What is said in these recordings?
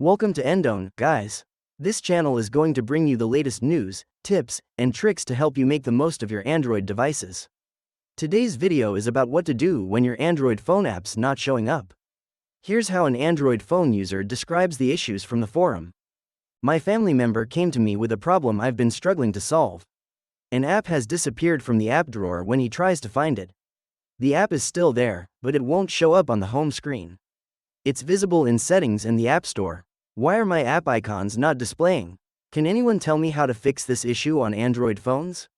Welcome to Endone, guys. This channel is going to bring you the latest news, tips, and tricks to help you make the most of your Android devices. Today's video is about what to do when your Android phone app's not showing up. Here's how an Android phone user describes the issues from the forum. My family member came to me with a problem I've been struggling to solve. An app has disappeared from the app drawer when he tries to find it. The app is still there, but it won't show up on the home screen. It's visible in Settings and the App Store. Why are my app icons not displaying? Can anyone tell me how to fix this issue on Android phones?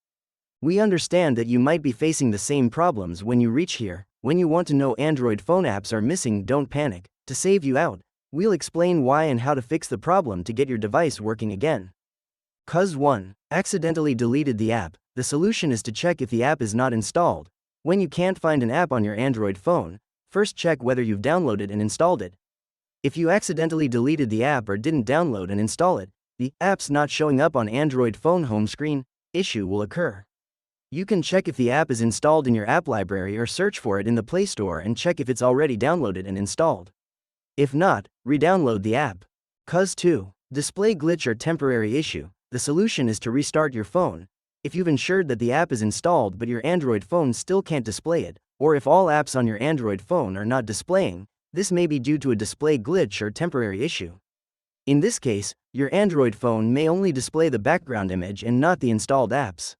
We understand that you might be facing the same problems when you reach here. When you want to know Android phone apps are missing, don't panic. To save you out, we'll explain why and how to fix the problem to get your device working again. Cause 1. Accidentally deleted the app. The solution is to check if the app is not installed. When you can't find an app on your Android phone, first check whether you've downloaded and installed it. If you accidentally deleted the app or didn't download and install it, the app's not showing up on Android phone home screen issue will occur. You can check if the app is installed in your app library or search for it in the Play Store and check if it's already downloaded and installed. If not, re-download the app. Cause 2. Display glitch or temporary issue. The solution is to restart your phone. If you've ensured that the app is installed but your Android phone still can't display it, or if all apps on your Android phone are not displaying, this may be due to a display glitch or temporary issue. In this case, your Android phone may only display the background image and not the installed apps.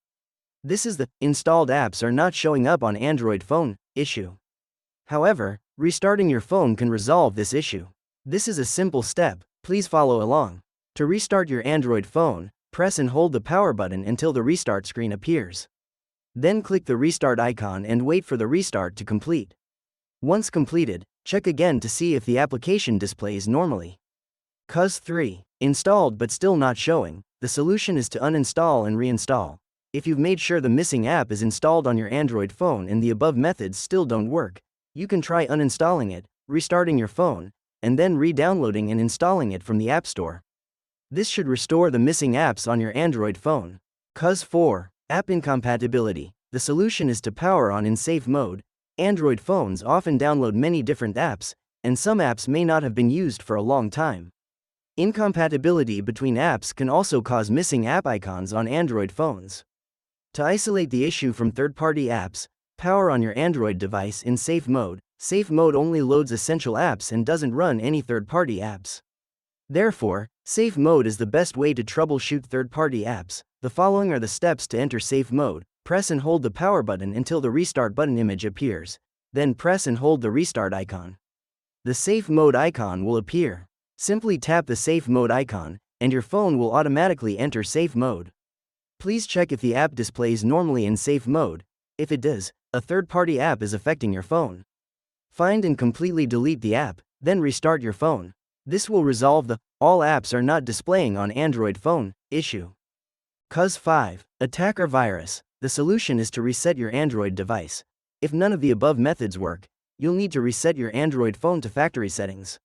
This is the installed apps are not showing up on Android phone issue. However, restarting your phone can resolve this issue. This is a simple step, please follow along. To restart your Android phone, press and hold the power button until the restart screen appears. Then click the restart icon and wait for the restart to complete. Once completed, check again to see if the application displays normally. Cause 3. Installed but still not showing. The solution is to uninstall and reinstall. If you've made sure the missing app is installed on your Android phone and the above methods still don't work, you can try uninstalling it, restarting your phone, and then re-downloading and installing it from the App Store. This should restore the missing apps on your Android phone. Cause 4. App incompatibility. The solution is to power on in safe mode. Android phones often download many different apps, and some apps may not have been used for a long time. Incompatibility between apps can also cause missing app icons on Android phones. To isolate the issue from third-party apps, power on your Android device in safe mode. Safe mode only loads essential apps and doesn't run any third-party apps. Therefore, safe mode is the best way to troubleshoot third-party apps. The following are the steps to enter safe mode. Press and hold the power button until the restart button image appears. Then press and hold the restart icon. The safe mode icon will appear. Simply tap the safe mode icon, and your phone will automatically enter safe mode. Please check if the app displays normally in safe mode. If it does, a third-party app is affecting your phone. Find and completely delete the app, then restart your phone. This will resolve the all apps are not displaying on Android phone issue. Cause 5. Attack or virus. The solution is to reset your Android device. If none of the above methods work, you'll need to reset your Android phone to factory settings.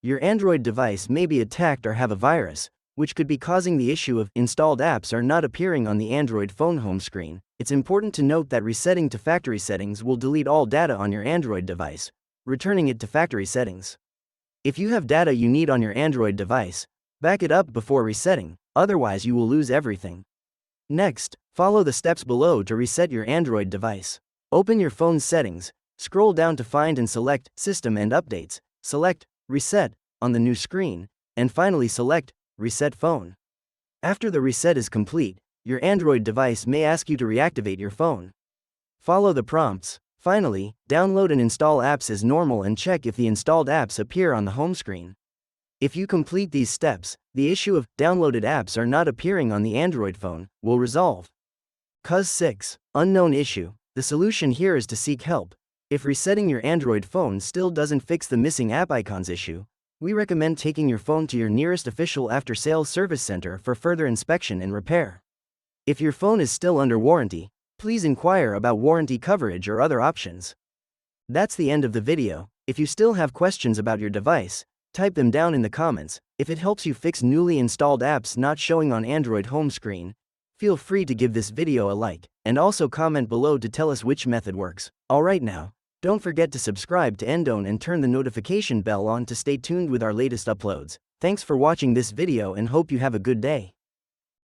Your Android device may be attacked or have a virus, which could be causing the issue of installed apps are not appearing on the Android phone home screen. It's important to note that resetting to factory settings will delete all data on your Android device, returning it to factory settings. If you have data you need on your Android device, back it up before resetting, otherwise you will lose everything. Next, follow the steps below to reset your Android device. Open your phone's settings, scroll down to find and select System and Updates, select Reset on the new screen, and finally select Reset Phone. After the reset is complete, your Android device may ask you to reactivate your phone. Follow the prompts. Finally, download and install apps as normal and check if the installed apps appear on the home screen. If you complete these steps, the issue of downloaded apps are not appearing on the Android phone will resolve. Cause 6. Unknown issue. The solution here is to seek help. If resetting your Android phone still doesn't fix the missing app icons issue, we recommend taking your phone to your nearest official after-sales service center for further inspection and repair. If your phone is still under warranty, please inquire about warranty coverage or other options. That's the end of the video. If you still have questions about your device, type them down in the comments. If it helps you fix newly installed apps not showing on Android home screen, feel free to give this video a like, and also comment below to tell us which method works. Alright now, don't forget to subscribe to Endone and turn the notification bell on to stay tuned with our latest uploads. Thanks for watching this video and hope you have a good day.